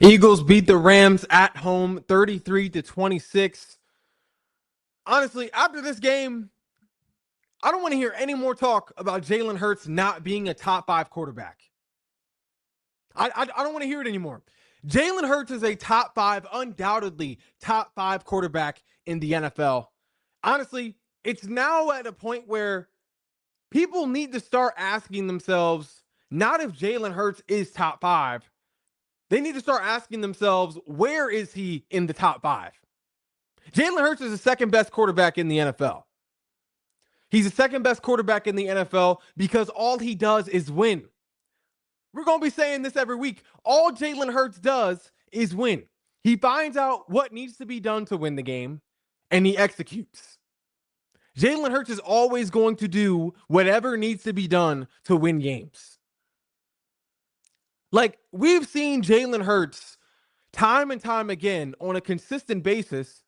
Eagles beat the Rams at home 33-26. Honestly, after this game, I don't want to hear any more talk about Jalen Hurts not being a top 5 quarterback. I don't want to hear it anymore. Jalen Hurts is a top 5, undoubtedly top 5 quarterback in the NFL. Honestly, it's now at a point where people need to start asking themselves, not if Jalen Hurts is top 5. They need to start asking themselves, where is he in the top 5? Jalen Hurts is the second best quarterback in the NFL. He's the second best quarterback in the NFL because all he does is win. We're going to be saying this every week. All Jalen Hurts does is win. He finds out what needs to be done to win the game, and he executes. Jalen Hurts is always going to do whatever needs to be done to win games. Like, we've seen Jalen Hurts time and time again on a consistent basis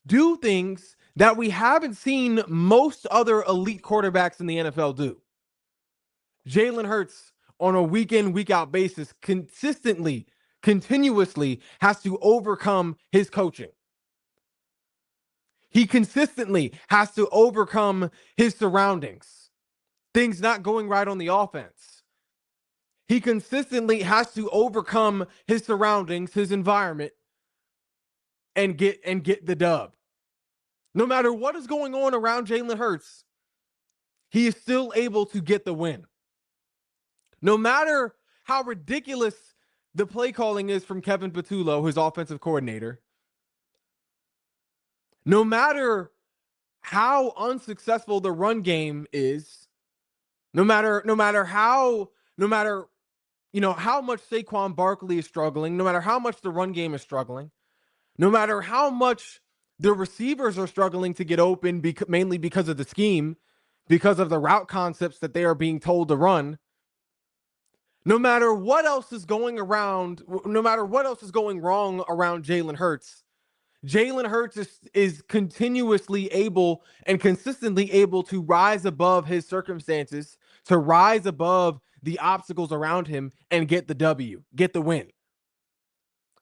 do things that we haven't seen most other elite quarterbacks in the NFL do. Jalen Hurts, on a week in, week out basis, consistently, continuously has to overcome his coaching. He consistently has to overcome his surroundings, things not going right on the offense. He consistently has to overcome his surroundings, his environment, and get the dub. No matter what is going on around Jalen Hurts, he is still able to get the win. No matter how ridiculous the play calling is from Kevin Patullo, his offensive coordinator, no matter how unsuccessful the run game is, no matter how much Saquon Barkley is struggling, no matter how much the run game is struggling, no matter how much the receivers are struggling to get open, mainly because of the scheme, because of the route concepts that they are being told to run. No matter what else is going around, no matter what else is going wrong around Jalen Hurts is continuously able and consistently able to rise above his circumstances, to rise above the obstacles around him and get the W, get the win.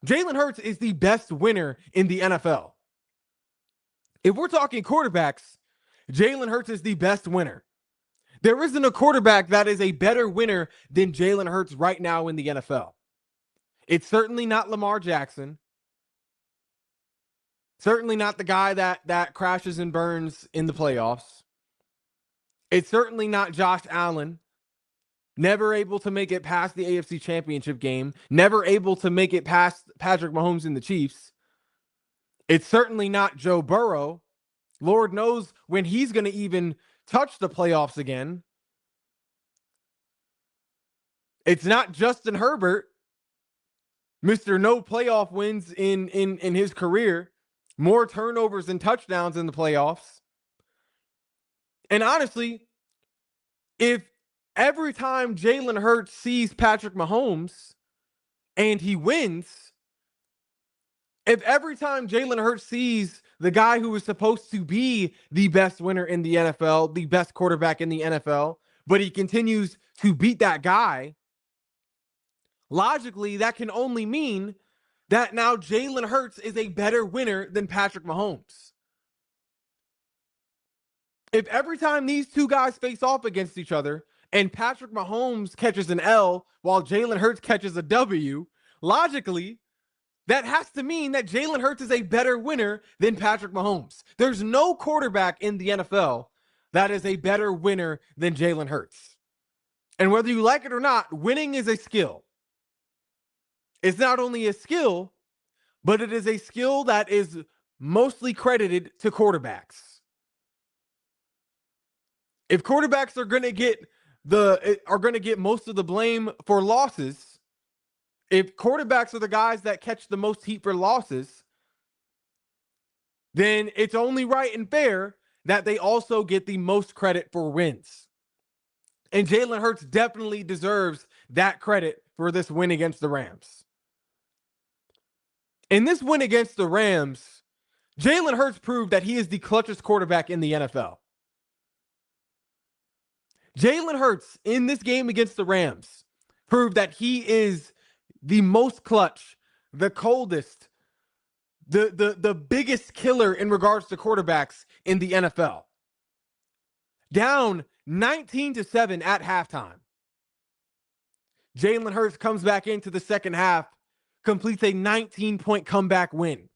Jalen Hurts is the best winner in the NFL. If we're talking quarterbacks, Jalen Hurts is the best winner. There isn't a quarterback that is a better winner than Jalen Hurts right now in the NFL. It's certainly not Lamar Jackson. Certainly not the guy that crashes and burns in the playoffs. It's certainly not Josh Allen, never able to make it past the AFC Championship game, never able to make it past Patrick Mahomes and the Chiefs. It's certainly not Joe Burrow. Lord knows when he's going to even touch the playoffs again. It's not Justin Herbert, Mr. No playoff wins in his career, more turnovers than touchdowns in the playoffs. And honestly, if every time Jalen Hurts sees Patrick Mahomes and he wins, if every time Jalen Hurts sees the guy who is supposed to be the best winner in the NFL, the best quarterback in the NFL, but he continues to beat that guy, logically, that can only mean that now Jalen Hurts is a better winner than Patrick Mahomes. If every time these two guys face off against each other and Patrick Mahomes catches an L while Jalen Hurts catches a W, logically, that has to mean that Jalen Hurts is a better winner than Patrick Mahomes. There's no quarterback in the NFL that is a better winner than Jalen Hurts. And whether you like it or not, winning is a skill. It's not only a skill, but it is a skill that is mostly credited to quarterbacks. If quarterbacks are going to get most of the blame for losses, if quarterbacks are the guys that catch the most heat for losses, then it's only right and fair that they also get the most credit for wins. And Jalen Hurts definitely deserves that credit for this win against the Rams. In this win against the Rams, Jalen Hurts proved that he is the clutchest quarterback in the NFL. Jalen Hurts in this game against the Rams proved that he is the most clutch, the coldest, the biggest killer in regards to quarterbacks in the NFL. Down 19-7 at halftime. Jalen Hurts comes back into the second half, completes a 19-point comeback win.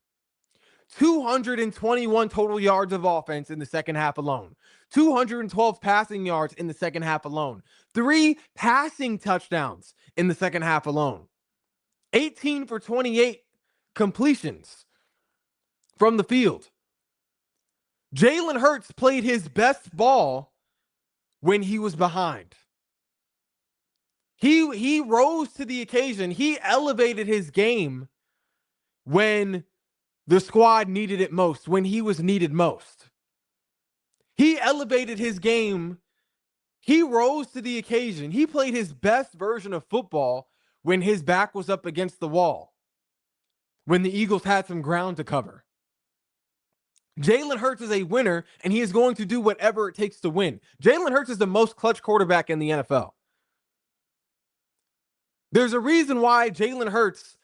221 total yards of offense in the second half alone. 212 passing yards in the second half alone. 3 passing touchdowns in the second half alone. 18 for 28 completions from the field. Jalen Hurts played his best ball when he was behind. He rose to the occasion. He elevated his game when the squad needed it most, when he was needed most. He elevated his game. He rose to the occasion. He played his best version of football when his back was up against the wall, when the Eagles had some ground to cover. Jalen Hurts is a winner, and he is going to do whatever it takes to win. Jalen Hurts is the most clutch quarterback in the NFL. There's a reason why Jalen Hurts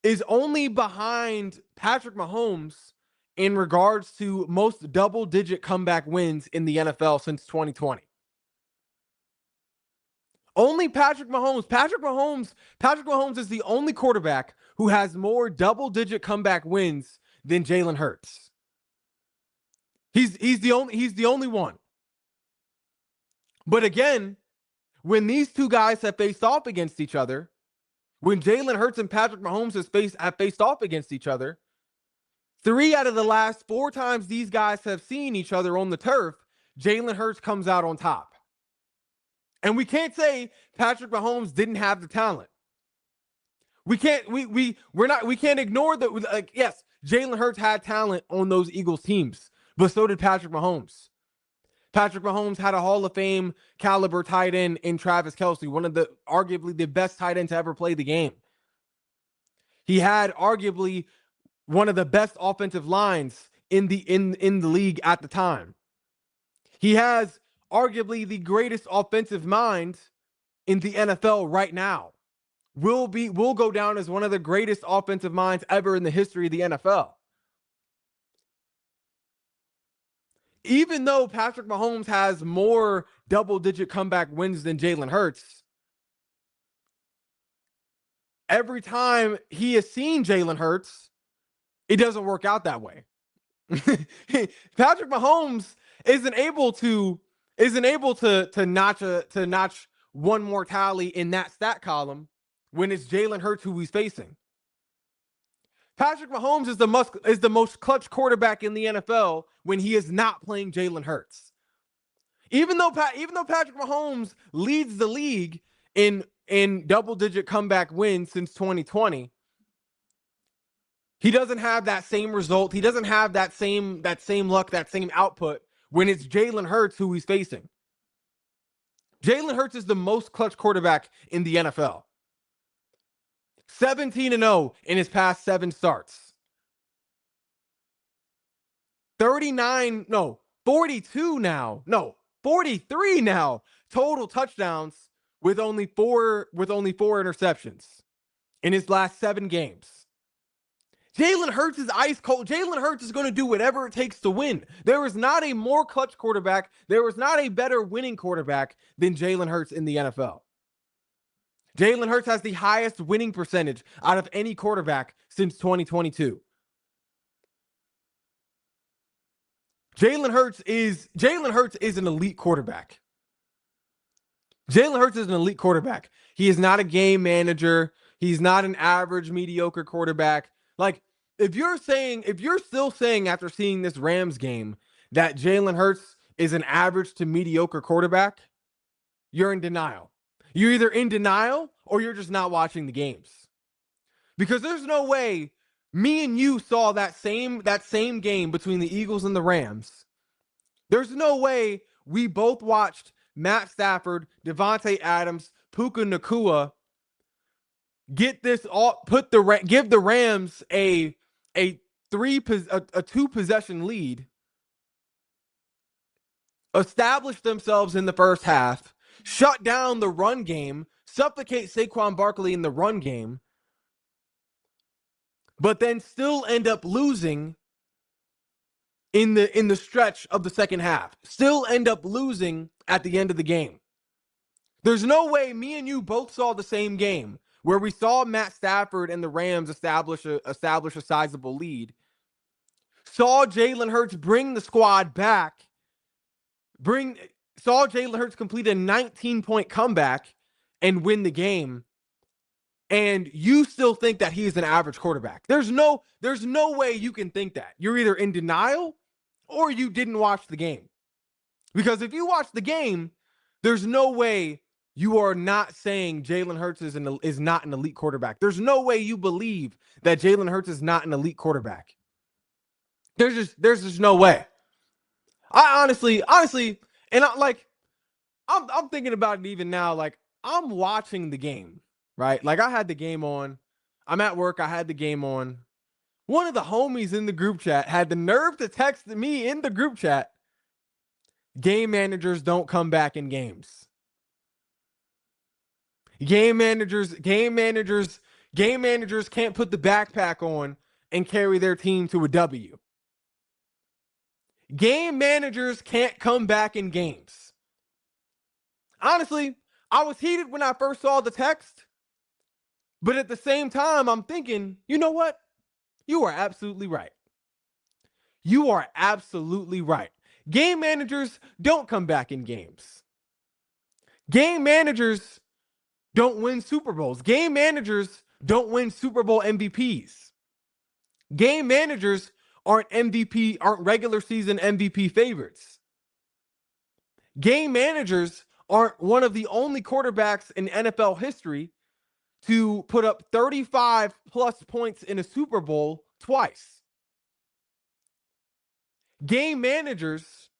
is only behind Patrick Mahomes in regards to most double-digit comeback wins in the NFL since 2020. Only Patrick Mahomes. Patrick Mahomes is the only quarterback who has more double-digit comeback wins than Jalen Hurts. He's the only one. But again, when these two guys have faced off against each other, when Jalen Hurts and Patrick Mahomes have faced off against each other, 3 out of the last 4 times these guys have seen each other on the turf, Jalen Hurts comes out on top. And we can't say Patrick Mahomes didn't have the talent. We can't ignore that. Like, yes, Jalen Hurts had talent on those Eagles teams, but so did Patrick Mahomes. Patrick Mahomes had a Hall of Fame caliber tight end in Travis Kelce, one of the arguably the best tight ends to ever play the game. He had arguably one of the best offensive lines in the league at the time. He has arguably the greatest offensive mind in the NFL right now. Will go down as one of the greatest offensive minds ever in the history of the NFL. Even though Patrick Mahomes has more double-digit comeback wins than Jalen Hurts, every time he has seen Jalen Hurts, it doesn't work out that way. Patrick Mahomes isn't able to notch one more tally in that stat column when it's Jalen Hurts who he's facing. Patrick Mahomes is the most clutch quarterback in the NFL when he is not playing Jalen Hurts. Even though Patrick Mahomes leads the league in double-digit comeback wins since 2020, he doesn't have that same result. He doesn't have that same luck, that same output when it's Jalen Hurts who he's facing. Jalen Hurts is the most clutch quarterback in the NFL. 17-0 in his past 7 starts. 43 now total touchdowns with only 4 interceptions in his last 7 games. Jalen Hurts is ice cold. Jalen Hurts is going to do whatever it takes to win. There is not a more clutch quarterback. There is not a better winning quarterback than Jalen Hurts in the NFL. Jalen Hurts has the highest winning percentage out of any quarterback since 2022. Jalen Hurts is an elite quarterback. Jalen Hurts is an elite quarterback. He is not a game manager. He's not an average, mediocre quarterback. Like, if you're still saying after seeing this Rams game that Jalen Hurts is an average to mediocre quarterback, you're in denial. You're either in denial or you're just not watching the games. Because there's no way me and you saw that same game between the Eagles and the Rams. There's no way we both watched Matt Stafford, Devontae Adams, Puka Nacua give the Rams a 2-possession lead, establish themselves in the first half, shut down the run game, suffocate Saquon Barkley in the run game, but then still end up losing in the stretch of the second half. Still end up losing at the end of the game. There's no way me and you both saw the same game where we saw Matt Stafford and the Rams establish a sizable lead. Saw Jalen Hurts bring the squad back. Saw Jalen Hurts complete a 19-point comeback and win the game. And you still think that he's an average quarterback. There's no way you can think that. You're either in denial or you didn't watch the game. Because if you watch the game, there's no way you are not saying Jalen Hurts is not an elite quarterback. There's no way you believe that Jalen Hurts is not an elite quarterback. There's just no way. I honestly, and I'm thinking about it even now. Like, I'm watching the game, right? Like, I had the game on. I'm at work. I had the game on. One of the homies in the group chat had the nerve to text me in the group chat, game managers don't come back in games. Game managers can't put the backpack on and carry their team to a W. Game managers can't come back in games. Honestly, I was heated when I first saw the text, but at the same time, I'm thinking, you know what? You are absolutely right. You are absolutely right. Game managers don't come back in games. Game managers don't win Super Bowls. Game managers don't win Super Bowl MVPs. Game managers aren't regular season MVP favorites. Game managers aren't one of the only quarterbacks in NFL history to put up 35 plus points in a Super Bowl twice. Game managers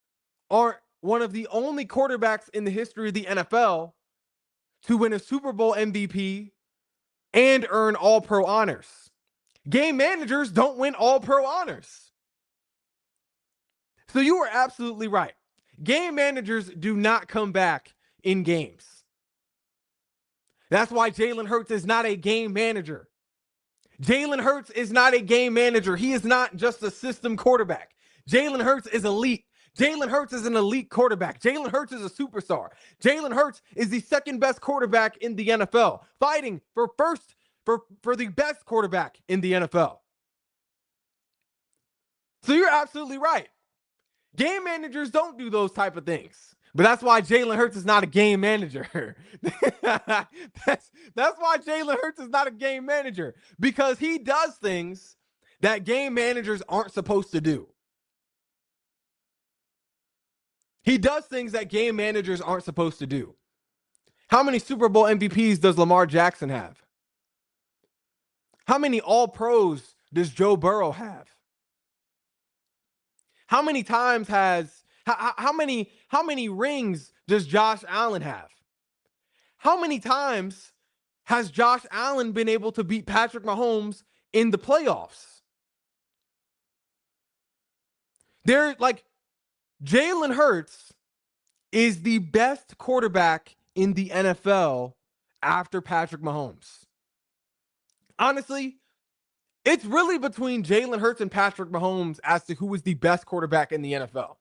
aren't one of the only quarterbacks in the history of the NFL to win a Super Bowl MVP and earn All-Pro honors. Game managers don't win All-Pro honors. So you are absolutely right. Game managers do not come back in games. That's why Jalen Hurts is not a game manager. Jalen Hurts is not a game manager. He is not just a system quarterback. Jalen Hurts is elite. Jalen Hurts is an elite quarterback. Jalen Hurts is a superstar. Jalen Hurts is the second best quarterback in the NFL, fighting for the best quarterback in the NFL. So you're absolutely right. Game managers don't do those type of things. But that's why Jalen Hurts is not a game manager. That's why Jalen Hurts is not a game manager. Because he does things that game managers aren't supposed to do. He does things that game managers aren't supposed to do. How many Super Bowl MVPs does Lamar Jackson have? How many All-Pros does Joe Burrow have? How many times how many rings does Josh Allen have? How many times has Josh Allen been able to beat Patrick Mahomes in the playoffs? Jalen Hurts is the best quarterback in the NFL after Patrick Mahomes. Honestly, it's really between Jalen Hurts and Patrick Mahomes as to who is the best quarterback in the NFL.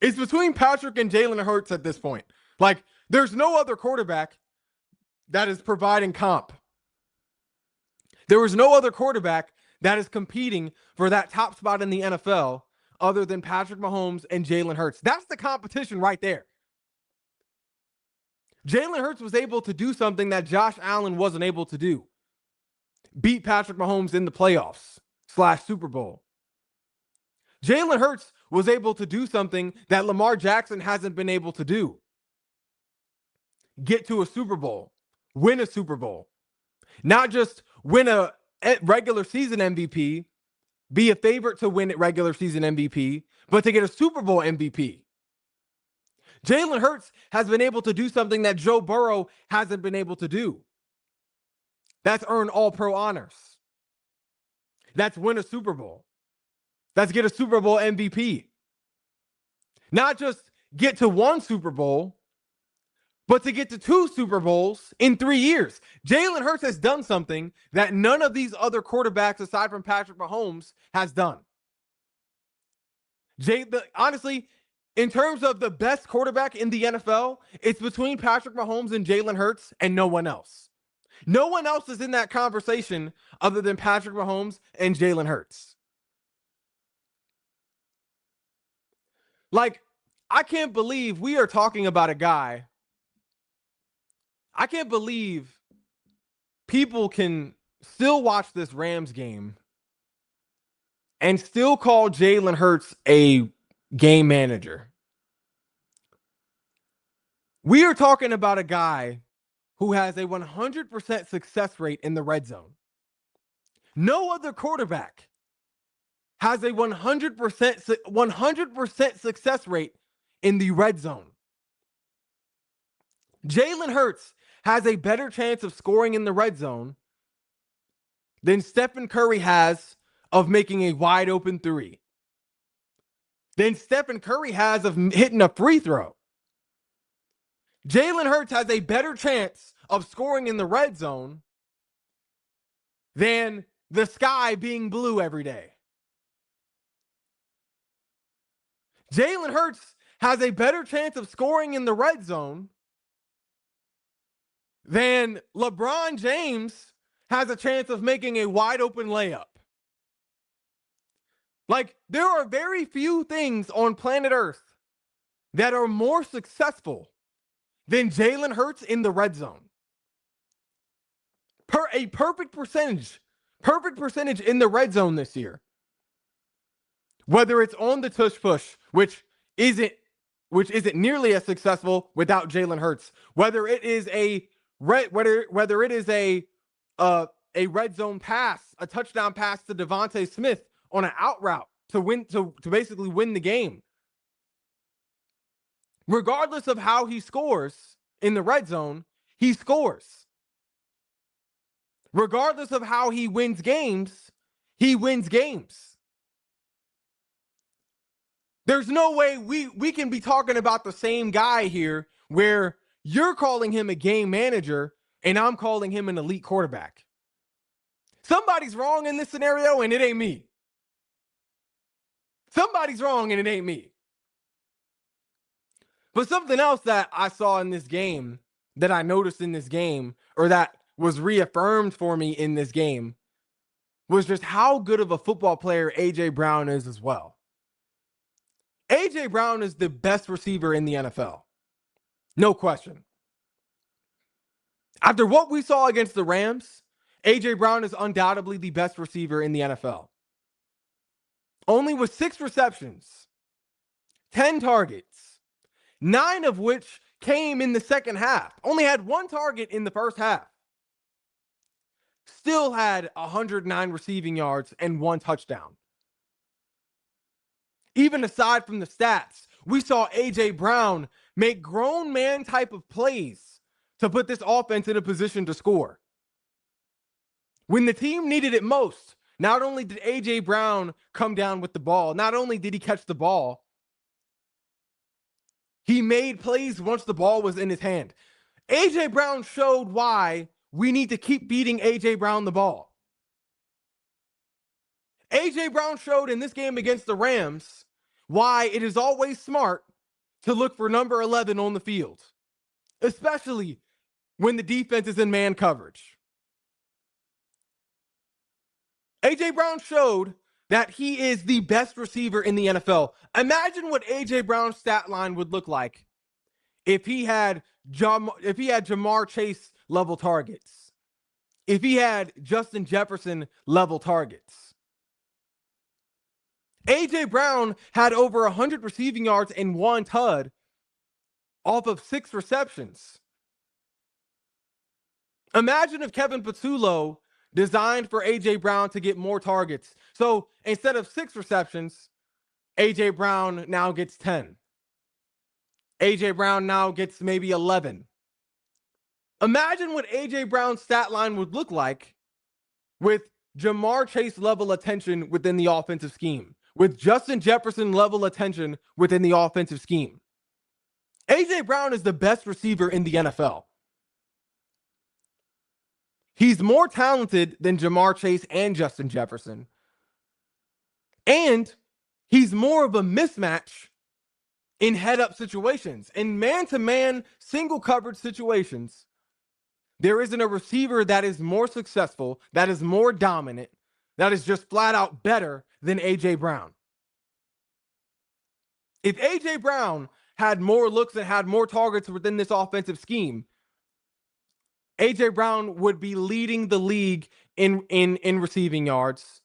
It's between Patrick and Jalen Hurts at this point. Like, there's no other quarterback that is providing comp. There was no other quarterback that is competing for that top spot in the NFL other than Patrick Mahomes and Jalen Hurts. That's the competition right there. Jalen Hurts was able to do something that Josh Allen wasn't able to do. Beat Patrick Mahomes in the playoffs / Super Bowl. Jalen Hurts was able to do something that Lamar Jackson hasn't been able to do. Get to a Super Bowl. Win a Super Bowl. Not just win a regular season MVP, be a favorite to win a regular season MVP, but to get a Super Bowl MVP. Jalen Hurts has been able to do something that Joe Burrow hasn't been able to do. That's earn All-Pro honors. That's win a Super Bowl. That's get a Super Bowl MVP. Not just get to one Super Bowl, but to get to 2 Super Bowls in 3 years. Jalen Hurts has done something that none of these other quarterbacks, aside from Patrick Mahomes, has done. Honestly, in terms of the best quarterback in the NFL, it's between Patrick Mahomes and Jalen Hurts and no one else. No one else is in that conversation other than Patrick Mahomes and Jalen Hurts. Like, I can't believe we are talking about a guy. I can't believe people can still watch this Rams game and still call Jalen Hurts a game manager. We are talking about a guy who has a 100% success rate in the red zone. No other quarterback has a 100% success rate in the red zone. Jalen Hurts has a better chance of scoring in the red zone than Stephen Curry has of making a wide open three, than Stephen Curry has of hitting a free throw. Jalen Hurts has a better chance of scoring in the red zone than the sky being blue every day. Jalen Hurts has a better chance of scoring in the red zone than LeBron James has a chance of making a wide open layup. Like, there are very few things on planet Earth that are more successful than Jalen Hurts in the red zone. A perfect percentage in the red zone this year. Whether it's on the tush push, which isn't nearly as successful without Jalen Hurts. Whether it is a red zone pass, a touchdown pass to Devontae Smith on an out route to basically win the game. Regardless of how he scores in the red zone, he scores. Regardless of how he wins games, he wins games. There's no way we can be talking about the same guy here where you're calling him a game manager and I'm calling him an elite quarterback. Somebody's wrong in this scenario and it ain't me. Somebody's wrong and it ain't me. But something else that I saw in this game, that I noticed in this game, or that was reaffirmed for me in this game, was just how good of a football player A.J. Brown is as well. A.J. Brown is the best receiver in the NFL. No question. After what we saw against the Rams, A.J. Brown is undoubtedly the best receiver in the NFL. Only with 6 receptions, 10 targets, 9 of which came in the second half. Only had 1 target in the first half. Still had 109 receiving yards and 1 touchdown. Even aside from the stats, we saw A.J. Brown make grown man type of plays to put this offense in a position to score. When the team needed it most, not only did A.J. Brown come down with the ball, not only did he catch the ball, he made plays once the ball was in his hand. A.J. Brown showed why we need to keep beating A.J. Brown the ball. A.J. Brown showed in this game against the Rams why it is always smart to look for number 11 on the field, especially when the defense is in man coverage. A.J. Brown showed that he is the best receiver in the NFL. Imagine what A.J. Brown's stat line would look like if he had Jamar Chase level targets, if he had Justin Jefferson level targets. A.J. Brown had over 100 receiving yards and 1 TD off of 6 receptions. Imagine if Kevin Patullo designed for A.J. Brown to get more targets. So instead of 6 receptions, A.J. Brown now gets 10. A.J. Brown now gets maybe 11. Imagine what A.J. Brown's stat line would look like with Jamar Chase level attention within the offensive scheme, with Justin Jefferson level attention within the offensive scheme. A.J. Brown is the best receiver in the NFL. He's more talented than Jamar Chase and Justin Jefferson. And he's more of a mismatch in head-up situations. In man-to-man, single coverage situations, there isn't a receiver that is more successful, that is more dominant, that is just flat out better than A.J. Brown. If A.J. Brown had more looks and had more targets within this offensive scheme, A.J. Brown would be leading the league in receiving yards.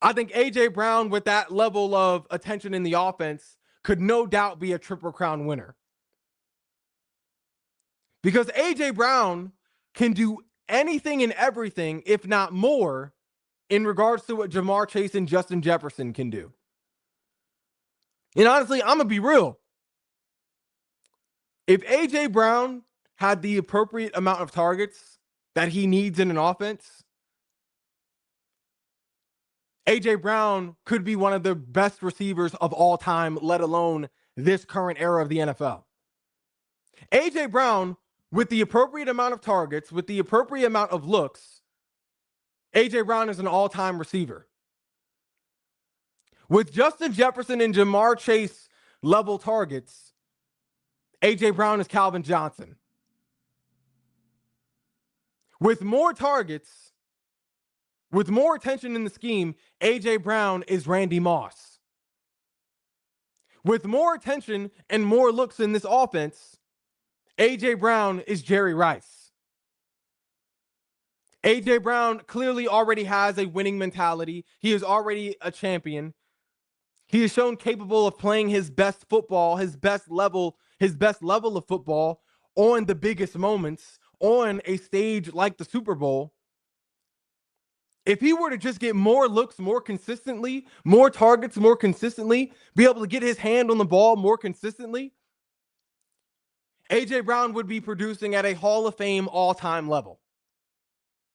I think A.J. Brown, with that level of attention in the offense, could no doubt be a Triple Crown winner. Because A.J. Brown can do anything and everything, if not more, in regards to what Jamar Chase and Justin Jefferson can do. And honestly, I'm going to be real. If A.J. Brown had the appropriate amount of targets that he needs in an offense, A.J. Brown could be one of the best receivers of all time, let alone this current era of the NFL. A.J. Brown, with the appropriate amount of targets, with the appropriate amount of looks, A.J. Brown is an all-time receiver. With Justin Jefferson and Jamar Chase level targets, A.J. Brown is Calvin Johnson. With more targets, with more attention in the scheme, A.J. Brown is Randy Moss. With more attention and more looks in this offense, A.J. Brown is Jerry Rice. A.J. Brown clearly already has a winning mentality. He is already a champion. He is shown capable of playing his best football, his best level of football on the biggest moments, on a stage like the Super Bowl. If he were to just get more looks more consistently, more targets more consistently, be able to get his hand on the ball more consistently, A.J. Brown would be producing at a Hall of Fame all-time level.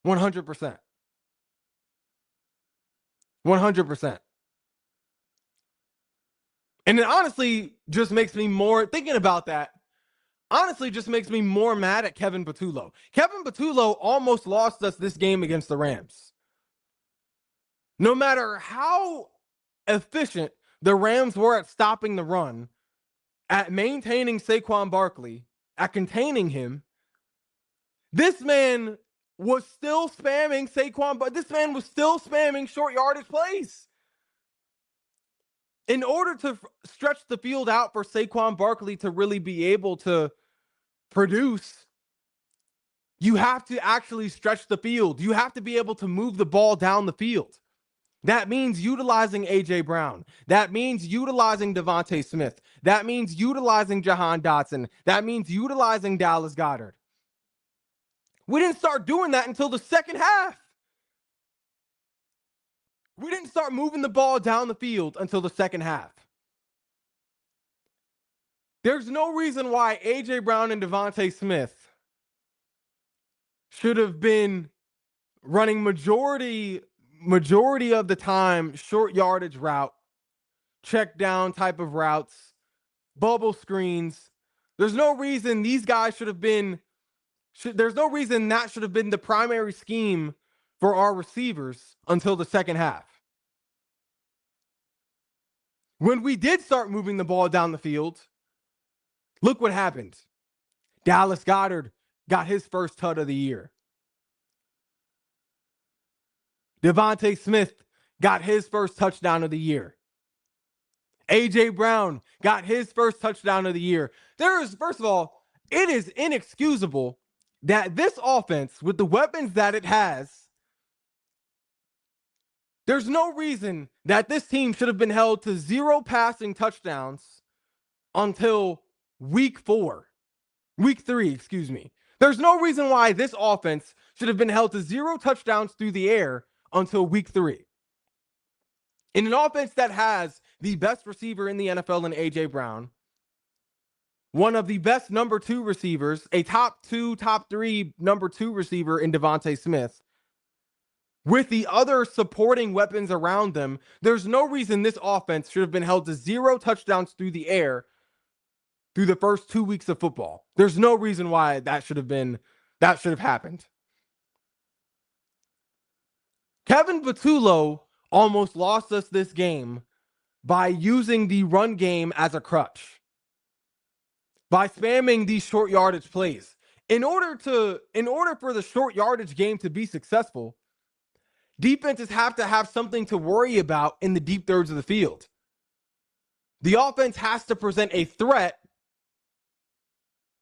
100%. 100%. And it honestly just makes me more, thinking about that, honestly just makes me more mad at Kevin Patullo. Kevin Patullo almost lost us this game against the Rams. No matter how efficient the Rams were at stopping the run, at maintaining Saquon Barkley, at containing him, this man was still spamming Saquon, but this man was still spamming short yardage plays. In order to stretch the field out for Saquon Barkley to really be able to produce, you have to actually stretch the field. You have to be able to move the ball down the field. That means utilizing A.J. Brown. That means utilizing Devontae Smith. That means utilizing Jahan Dotson. That means utilizing Dallas Goedert. We didn't start doing that until the second half. We didn't start moving the ball down the field until the second half. There's no reason why A.J. Brown and Devontae Smith should have been running majority of the time short yardage route, check down type of routes, bubble screens. There's no reason these guys should have been, there's no reason that should have been the primary scheme for our receivers until the second half. When we did start moving the ball down the field, look what happened. Dallas Goedert got his first TUD of the year. Devontae Smith got his first touchdown of the year. A.J. Brown got his first touchdown of the year. First of all, it is inexcusable that this offense, with the weapons that it has, there's no reason that this team should have been held to 0 passing touchdowns until week 3, excuse me. There's no reason why this offense should have been held to 0 touchdowns through the air until week 3. In an offense that has the best receiver in the NFL in A.J. Brown, one of the best number 2 receivers, a top 3 number 2 receiver in Devontae Smith, with the other supporting weapons around them, there's no reason this offense should have been held to 0 touchdowns through the air through the first 2 weeks of football. There's no reason why that should have happened. Kevin Patullo almost lost us this game by using the run game as a crutch, by spamming these short yardage plays. In order for the short yardage game to be successful, defenses have to have something to worry about in the deep thirds of the field. The offense has to present a threat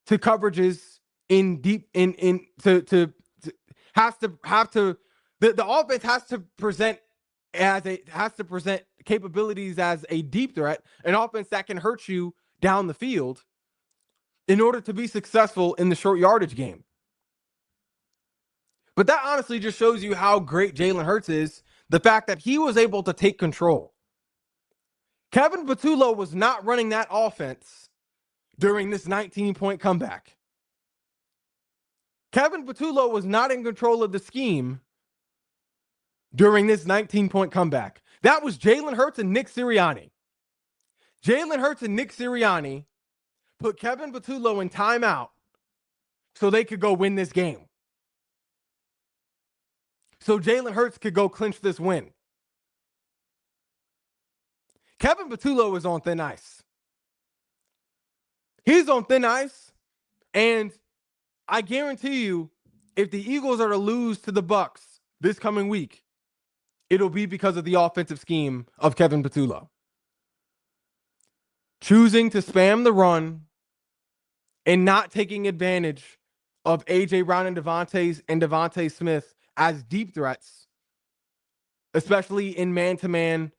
to coverages in deep the offense has to present capabilities as a deep threat, an offense that can hurt you down the field in order to be successful in the short yardage game. But that honestly just shows you how great Jalen Hurts is, the fact that he was able to take control. Kevin Patullo was not running that offense during this 19-point comeback. Kevin Patullo was not in control of the scheme during this 19-point comeback. That was Jalen Hurts and Nick Sirianni. Jalen Hurts and Nick Sirianni put Kevin Patullo in timeout so they could go win this game. So Jalen Hurts could go clinch this win. Kevin Patullo is on thin ice. He's on thin ice, and I guarantee you, if the Eagles are to lose to the Bucs this coming week, it'll be because of the offensive scheme of Kevin Patullo. Choosing to spam the run and not taking advantage of A.J. Brown and Devontae Smith as deep threats, especially in man-to-man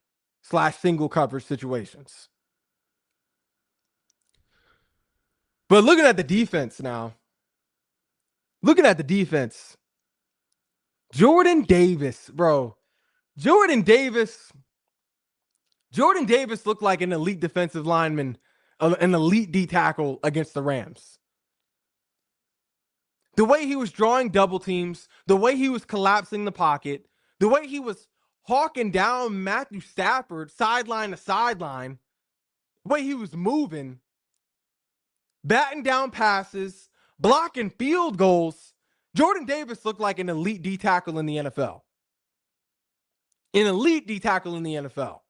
/ single coverage situations. But looking at the defense now, Jordan Davis, bro. Jordan Davis looked like an elite defensive lineman, an elite D tackle against the Rams. The way he was drawing double teams, the way he was collapsing the pocket, the way he was hawking down Matthew Stafford sideline to sideline, the way he was moving, batting down passes, blocking field goals. Jordan Davis looked like an elite D tackle in the NFL. An elite D tackle in the NFL.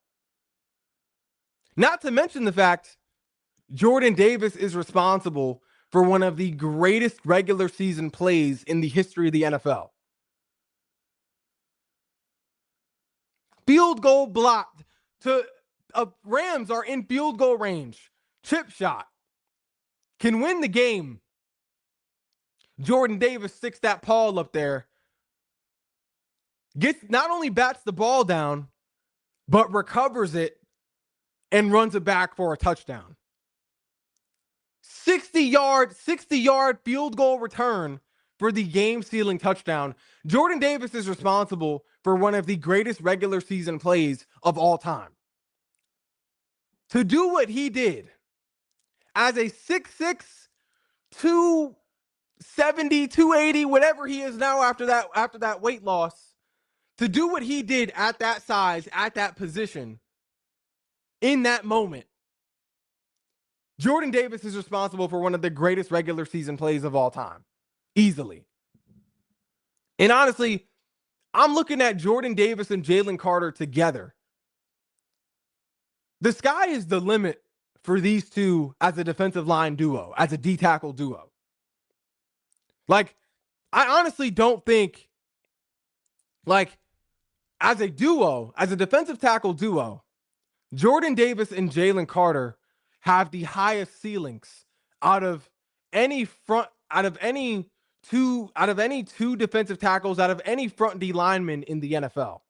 Not to mention the fact Jordan Davis is responsible for one of the greatest regular season plays in the history of the NFL. Field goal blocked to Rams are in field goal range. Chip shot. Can win the game. Jordan Davis sticks that paw up there. Not only bats the ball down, but recovers it and runs it back for a touchdown. 60-yard field goal return for the game-sealing touchdown. Jordan Davis is responsible for one of the greatest regular season plays of all time. To do what he did as a 6'6", 270, 280, whatever he is now after that weight loss, to do what he did at that size, at that position, in that moment, Jordan Davis is responsible for one of the greatest regular season plays of all time. Easily. And honestly, I'm looking at Jordan Davis and Jalen Carter together. The sky is the limit for these two as a defensive line duo, as a D-tackle duo. Like, I honestly don't think, like, as a duo, as a defensive tackle duo, Jordan Davis and Jalen Carter have the highest ceilings out of any two defensive tackles, out of any front D lineman in the NFL.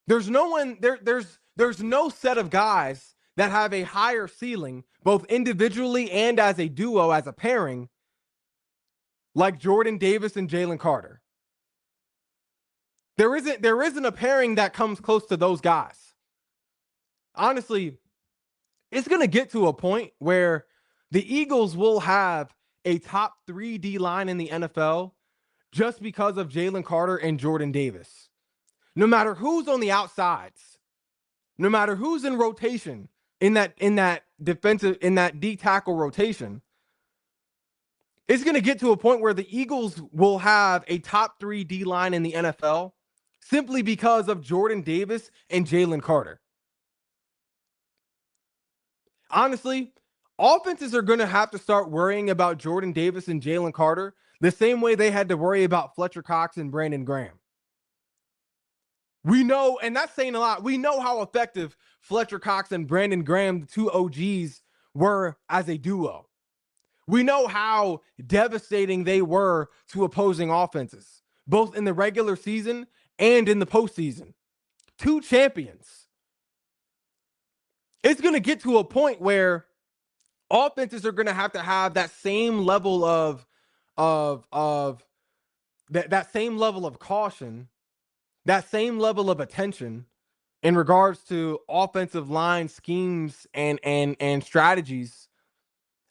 There's no set of guys that have a higher ceiling, both individually and as a duo, as a pairing, like Jordan Davis and Jalen Carter. There isn't a pairing that comes close to those guys. Honestly, it's going to get to a point where the Eagles will have a top 3 D line in the NFL just because of Jalen Carter and Jordan Davis. No matter who's on the outsides, no matter who's in rotation, in that defensive, in that D tackle rotation, it's going to get to a point where the Eagles will have a top 3 D line in the NFL simply because of Jordan Davis and Jalen Carter. Honestly, offenses are going to have to start worrying about Jordan Davis and Jalen Carter the same way they had to worry about Fletcher Cox and Brandon Graham. We know, and that's saying a lot, we know how effective Fletcher Cox and Brandon Graham, the 2 OGs, were as a duo. We know how devastating they were to opposing offenses, both in the regular season and in the postseason. 2 champions. It's going to get to a point where offenses are going to have that same level of that same level of caution, that same level of attention in regards to offensive line schemes and strategies.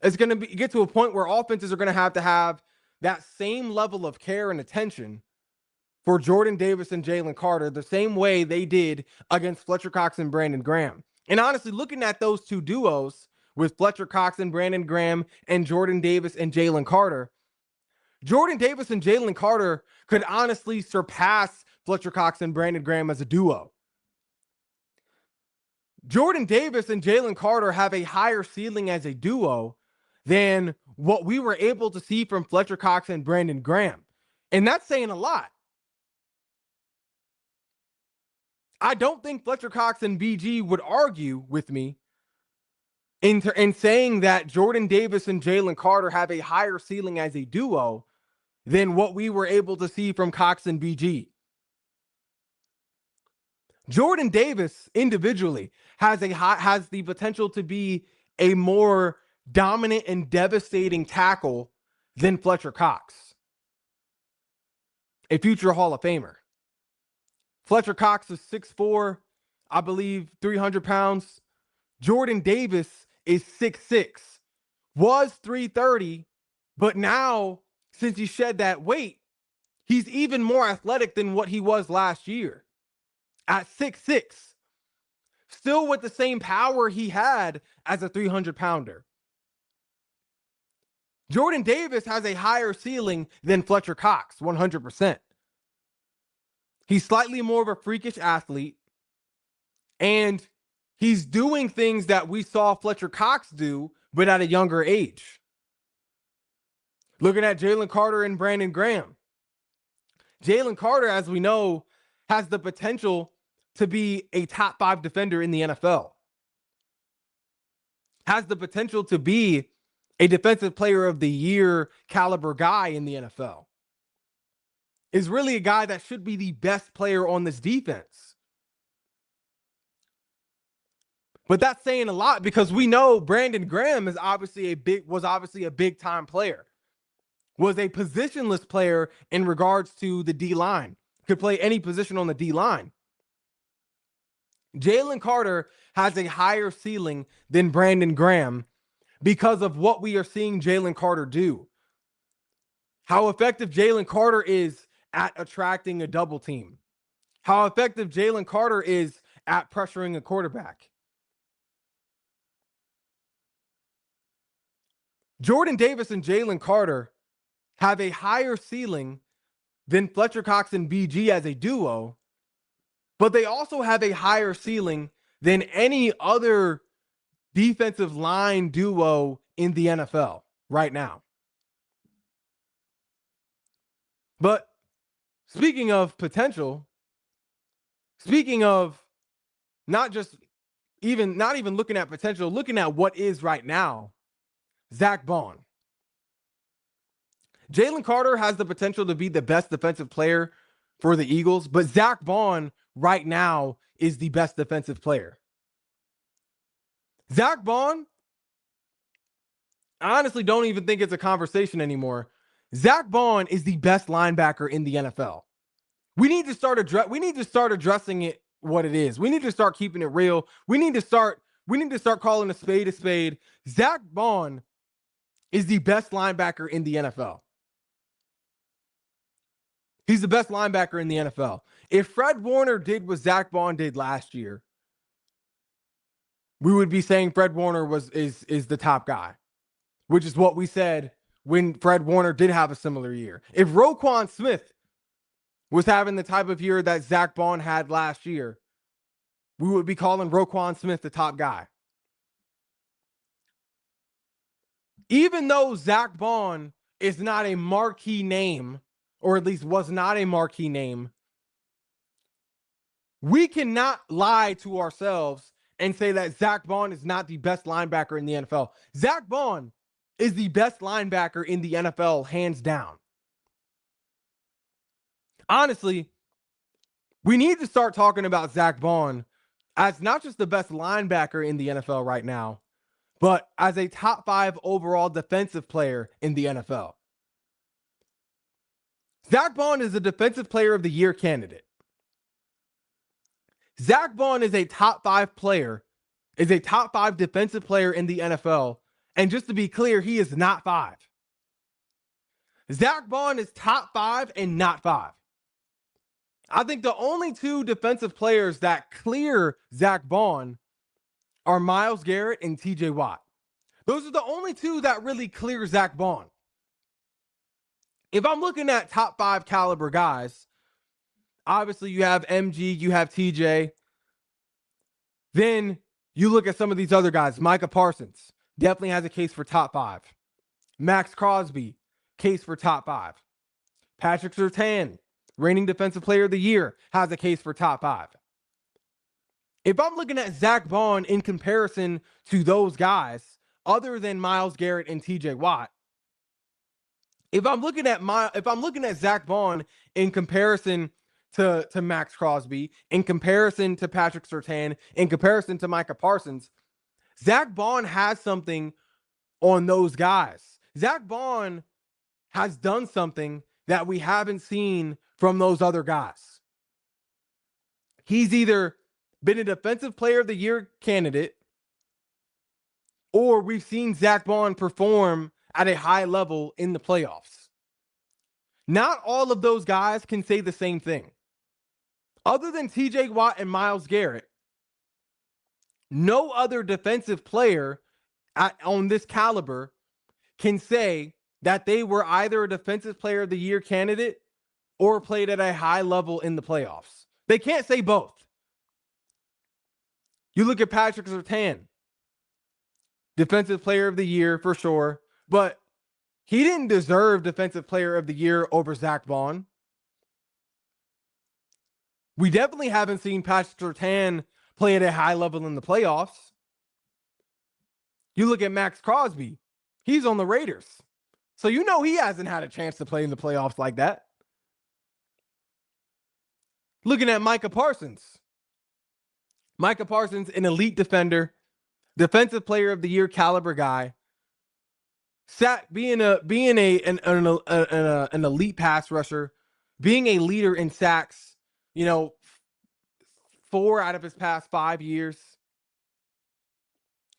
It's going to get to a point where offenses are going to have that same level of care and attention for Jordan Davis and Jalen Carter the same way they did against Fletcher Cox and Brandon Graham. And honestly, looking at those 2 duos with Fletcher Cox and Brandon Graham and Jordan Davis and Jalen Carter, Jordan Davis and Jalen Carter could honestly surpass Fletcher Cox and Brandon Graham as a duo. Jordan Davis and Jalen Carter have a higher ceiling as a duo than what we were able to see from Fletcher Cox and Brandon Graham. And that's saying a lot. I don't think Fletcher Cox and BG would argue with me in saying that Jordan Davis and Jalen Carter have a higher ceiling as a duo than what we were able to see from Cox and BG. Jordan Davis individually has the potential to be a more dominant and devastating tackle than Fletcher Cox, a future Hall of Famer. Fletcher Cox is 6'4", I believe 300 pounds. Jordan Davis is 6'6", was 330, but now, since he shed that weight, he's even more athletic than what he was last year. At 6'6", still with the same power he had as a 300-pounder. Jordan Davis has a higher ceiling than Fletcher Cox, 100%. He's slightly more of a freakish athlete, and he's doing things that we saw Fletcher Cox do, but at a younger age. Looking at Jalen Carter and Brandon Graham. Jalen Carter, as we know, has the potential to be a top 5 defender in the NFL. Has the potential to be a defensive player of the year caliber guy in the NFL. Is really a guy that should be the best player on this defense. But that's saying a lot because we know Brandon Graham was obviously a big time player. Was a positionless player in regards to the D line. Could play any position on the D line. Jalen Carter has a higher ceiling than Brandon Graham because of what we are seeing Jalen Carter do. How effective Jalen Carter is at attracting a double team. How effective Jalen Carter is at pressuring a quarterback. Jordan Davis and Jalen Carter have a higher ceiling than Fletcher Cox and BG as a duo, but they also have a higher ceiling than any other defensive line duo in the NFL right now. But speaking of potential, speaking of not even looking at potential, looking at what is right now, Zach Bond. Jalen Carter has the potential to be the best defensive player for the Eagles, but Zach Bond right now is the best defensive player. Zach Bond, I honestly don't even think it's a conversation anymore. Zach Bond is the best linebacker in the NFL. We need to start addressing it what it is. We need to start keeping it real. We need to start calling a spade a spade. Zach Bond is the best linebacker in the NFL. He's the best linebacker in the NFL. If Fred Warner did what Zach Bond did last year, we would be saying Fred Warner is the top guy, which is what we said when Fred Warner did have a similar year. If Roquan Smith was having the type of year that Zach Bond had last year, we would be calling Roquan Smith the top guy. Even though Zach Bond is not a marquee name, or at least was not a marquee name, we cannot lie to ourselves and say that Zach Bond is not the best linebacker in the NFL. Zach Bond is the best linebacker in the NFL, hands down. Honestly, we need to start talking about Zach Bond as not just the best linebacker in the NFL right now, but as a top 5 overall defensive player in the NFL. Zach Bond is a defensive player of the year candidate. Zach Bond is a top 5 player, is a top 5 defensive player in the NFL. And just to be clear, he is not 5. Zach Bond is top 5 and not 5. I think the only 2 defensive players that clear Zach Bond are Myles Garrett and TJ Watt. Those are the only 2 that really clear Zach Bond. If I'm looking at top 5 caliber guys, obviously you have MG, you have TJ. Then you look at some of these other guys. Micah Parsons definitely has a case for top 5. Max Crosby, case for top 5. Patrick Surtain, reigning defensive player of the year, has a case for top 5. If I'm looking at Zach Bond in comparison to those guys, other than Myles Garrett and TJ Watt, if I'm looking at Zach Bond in comparison to Max Crosby, in comparison to Patrick Surtain, in comparison to Micah Parsons, Zach Bond has something on those guys. Zach Bond has done something that we haven't seen from those other guys. He's either been a defensive player of the year candidate, or we've seen Zach Bond perform at a high level in the playoffs. Not all of those guys can say the same thing. Other than TJ Watt and Myles Garrett, no other defensive player on this caliber can say that they were either a defensive player of the year candidate or played at a high level in the playoffs. They can't say both. You look at Patrick Surtain, defensive player of the year for sure, but he didn't deserve defensive player of the year over Zach Bond. We definitely haven't seen Patrick Surtain play at a high level in the playoffs. You look at Max Crosby, he's on the Raiders. So you know he hasn't had a chance to play in the playoffs like that. Looking at Micah Parsons. Micah Parsons, an elite defender, defensive player of the year caliber guy. Being an elite pass rusher, being a leader in sacks, 4 out of his past 5 years.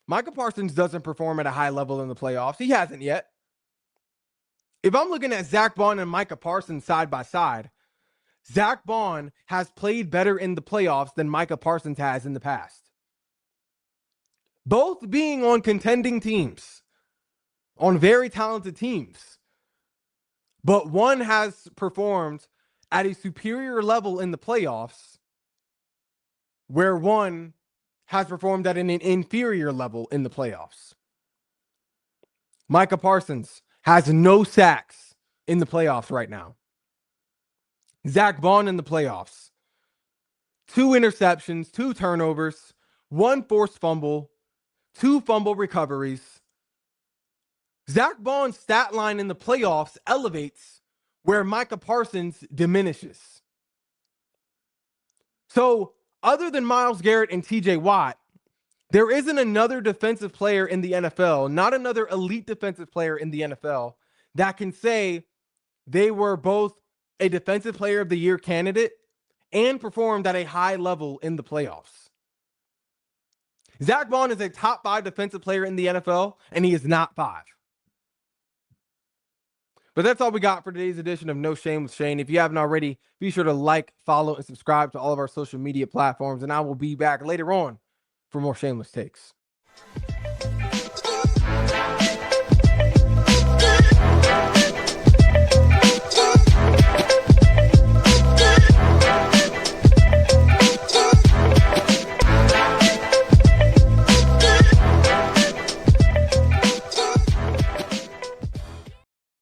Micah Parsons doesn't perform at a high level in the playoffs. He hasn't yet. If I'm looking at Zach Bond and Micah Parsons side by side, Zach Bond has played better in the playoffs than Micah Parsons has in the past. Both being on contending teams, on very talented teams. But one has performed at a superior level in the playoffs, where one has performed at an inferior level in the playoffs. Micah Parsons has no sacks in the playoffs right now. Zach Bond in the playoffs, 2 interceptions, 2 turnovers, 1 forced fumble, 2 fumble recoveries. Zach Bond's stat line in the playoffs elevates where Micah Parsons diminishes. So, other than Myles Garrett and TJ Watt, there isn't another defensive player in the NFL, not another elite defensive player in the NFL, that can say they were both a defensive player of the year candidate and performed at a high level in the playoffs. Zach Bond is a top 5 defensive player in the NFL, and he is not 5. But that's all we got for today's edition of No Shame with Shane. If you haven't already, be sure to like, follow, and subscribe to all of our social media platforms, and I will be back later on for more shameless takes.